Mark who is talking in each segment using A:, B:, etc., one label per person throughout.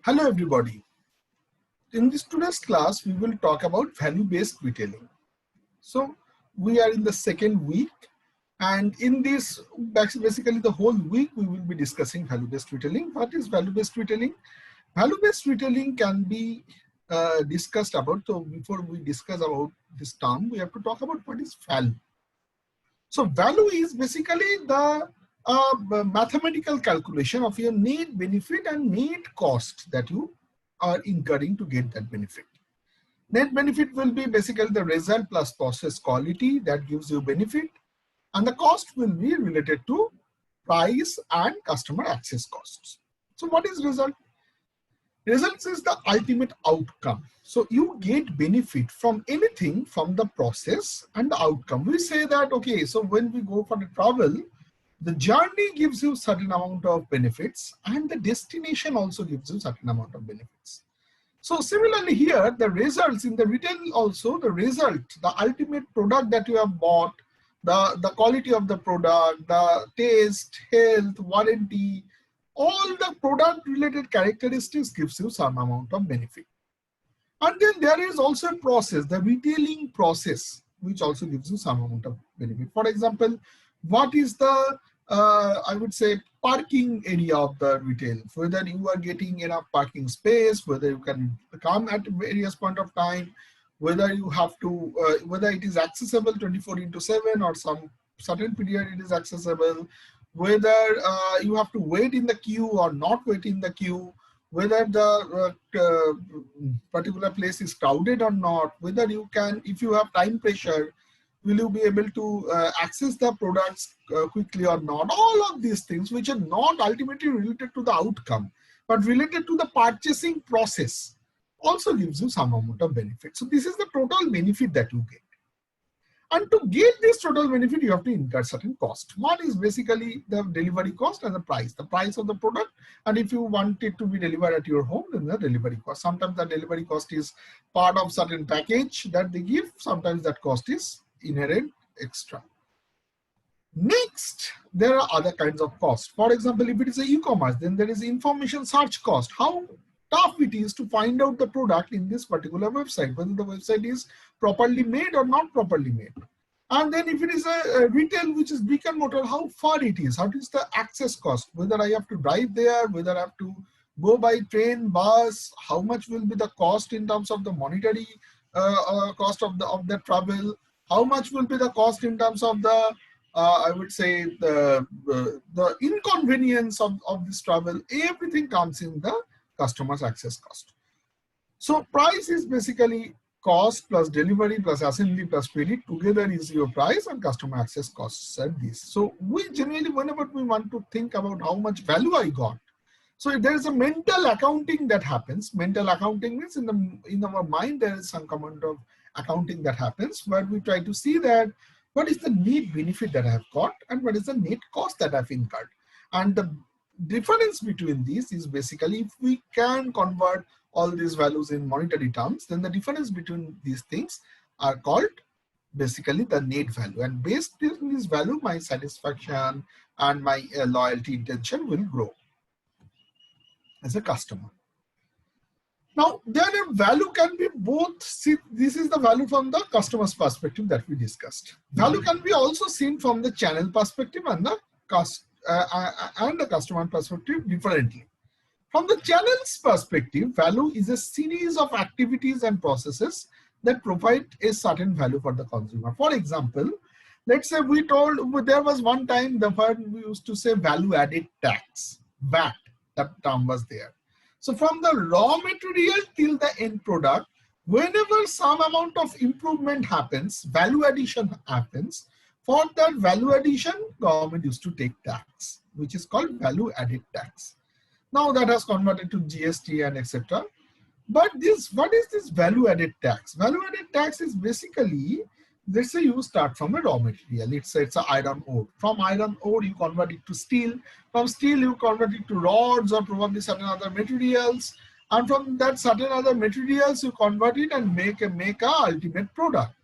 A: Hello everybody. In this today's class, we will talk about value-based retailing. So we are in the second week, and in this basically the whole week we will be discussing value-based retailing. What is value-based retailing? Value-based retailing can be discussed about. So before we discuss about this term, we have to talk about what is value. So value is basically the mathematical calculation of your net benefit and net cost that you are incurring to get that benefit. Net benefit will be basically the result plus process quality that gives you benefit, and the cost will be related to price and customer access costs. So what is result? Results is the ultimate outcome. So you get benefit from anything from the process and the outcome. We say that, okay, so when we go for the travel, the journey gives you certain amount of benefits and the destination also gives you certain amount of benefits. So similarly here, the results in the retail also, the result, the ultimate product that you have bought, the quality of the product, the taste, health, warranty, all the product related characteristics gives you some amount of benefit. And then there is also a process, the retailing process, which also gives you some amount of benefit. For example, what is the, I would say, parking area of the retail, whether you are getting enough parking space, whether you can come at various point of time, whether you have to, whether it is accessible 24/7 or some certain period it is accessible, whether you have to wait in the queue or not wait in the queue, whether the particular place is crowded or not, whether you can, if you have time pressure, will you be able to access the products quickly or not. All of these things which are not ultimately related to the outcome, but related to the purchasing process also gives you some amount of benefit. So this is the total benefit that you get. And to get this total benefit, you have to incur certain cost. One is basically the delivery cost and the price of the product. And if you want it to be delivered at your home, then the delivery cost. Sometimes the delivery cost is part of certain package that they give. Sometimes that cost is inherent extra. Next, there are other kinds of costs. For example, if it is a e-commerce, then there is information search cost. How tough it is to find out the product in this particular website, whether the website is properly made or not properly made. And then if it is a retail which is brick and mortar, how far it is, how is the access cost, whether I have to drive there, whether I have to go by train, bus, how much will be the cost in terms of the monetary cost of the travel, how much will be the cost in terms of the I would say the inconvenience of this travel. Everything comes in the customer's access cost. So price is basically cost plus delivery plus assembly plus credit together is your price, and customer access costs are this. So we generally, whenever we want to think about how much value I got, so there is a mental accounting that happens. Mental accounting means in our mind there is some amount of accounting that happens where we try to see that what is the net benefit that I have got and what is the net cost that I've incurred. And the difference between these is basically, if we can convert all these values in monetary terms, then the difference between these things are called basically the net value. And based on this value, my satisfaction and my loyalty intention will grow as a customer. Now, their value can be both. See, this is the value from the customer's perspective that we discussed. Value can be also seen from the channel perspective and the customer perspective differently. From the channel's perspective, value is a series of activities and processes that provide a certain value for the consumer. For example, let's say there was one time we used to say value added tax, VAT, that term was there. So from the raw material till the end product, whenever some amount of improvement happens, value addition happens, for that value addition, government used to take tax, which is called value added tax. Now that has converted to GST and etc. But what is this value added tax? Value added tax is basically, let's say you start from a raw material. It's an iron ore. From iron ore, you convert it to steel. From steel, you convert it to rods or probably certain other materials. And from that certain other materials, you convert it and make a ultimate product.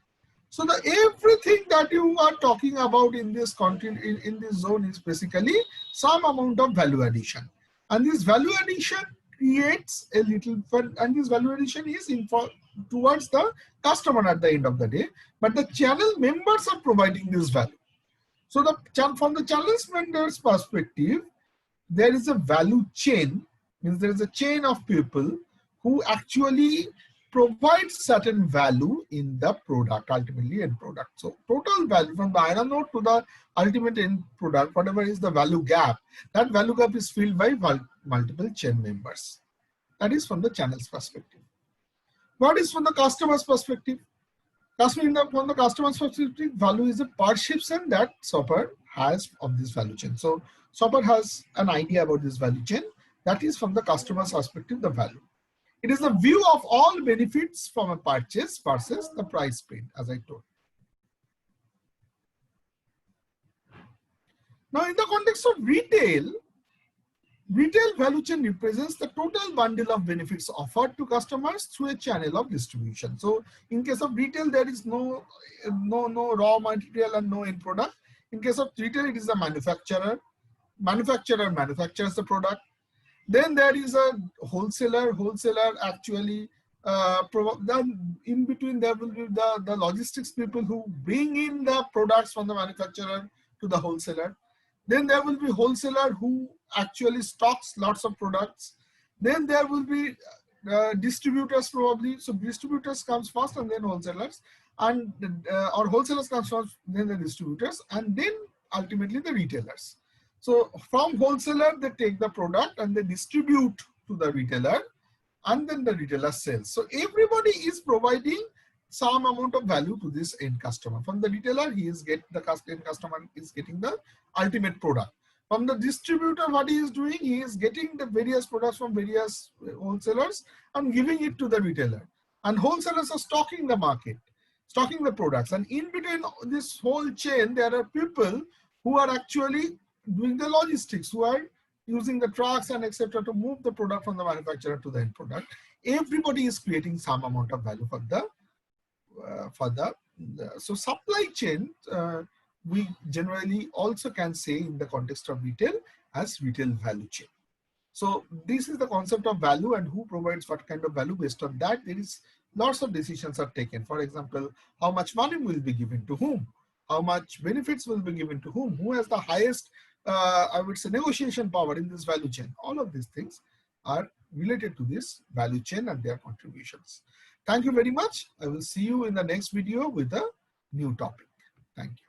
A: So everything that you are talking about in this content in this zone is basically some amount of value addition. And this value addition creates a little, and this value addition is towards the customer at the end of the day, but the channel members are providing this value. So from the channel vendor's perspective, there is a value chain, means there is a chain of people who actually provide certain value in the product, ultimately end product. So total value from the iron ore to the ultimate end product, whatever is the value gap, that value gap is filled by multiple chain members. That is from the channel's perspective. What is from the customer's perspective? From the customer's perspective, value is a perception that shopper has of this value chain. So shopper has an idea about this value chain. That is from the customer's perspective, the value. It is the view of all benefits from a purchase versus the price paid, as I told. Now, in the context of retail value chain represents the total bundle of benefits offered to customers through a channel of distribution. So in case of retail, there is no raw material and no end product. In case of retail, it is the manufacturer. Manufacturer manufactures the product. Then there is a wholesaler. Wholesaler actually, then in between there will be the logistics people who bring in the products from the manufacturer to the wholesaler. Then there will be wholesaler who actually stocks lots of products. Then there will be distributors probably. So distributors comes first and then wholesalers, and or wholesalers comes first, then the distributors, and then ultimately the retailers. So from wholesaler, they take the product and they distribute to the retailer, and then the retailer sells. So everybody is providing some amount of value to this end customer. From the retailer, the end customer is getting the ultimate product. From the distributor, what he is doing, he is getting the various products from various wholesalers and giving it to the retailer. And wholesalers are stocking the market, stocking the products. And in between this whole chain, there are people who are actually doing the logistics, who are using the trucks and etc. to move the product from the manufacturer to the end product. Everybody is creating some amount of value so supply chain, we generally also can say in the context of retail as retail value chain. So this is the concept of value and who provides what kind of value. Based on that, there is lots of decisions are taken. For example, how much money will be given to whom, how much benefits will be given to who has the highest, I would say, negotiation power in this value chain. All of these things are related to this value chain and their contributions. Thank you very much. I will see you in the next video with a new topic. Thank you.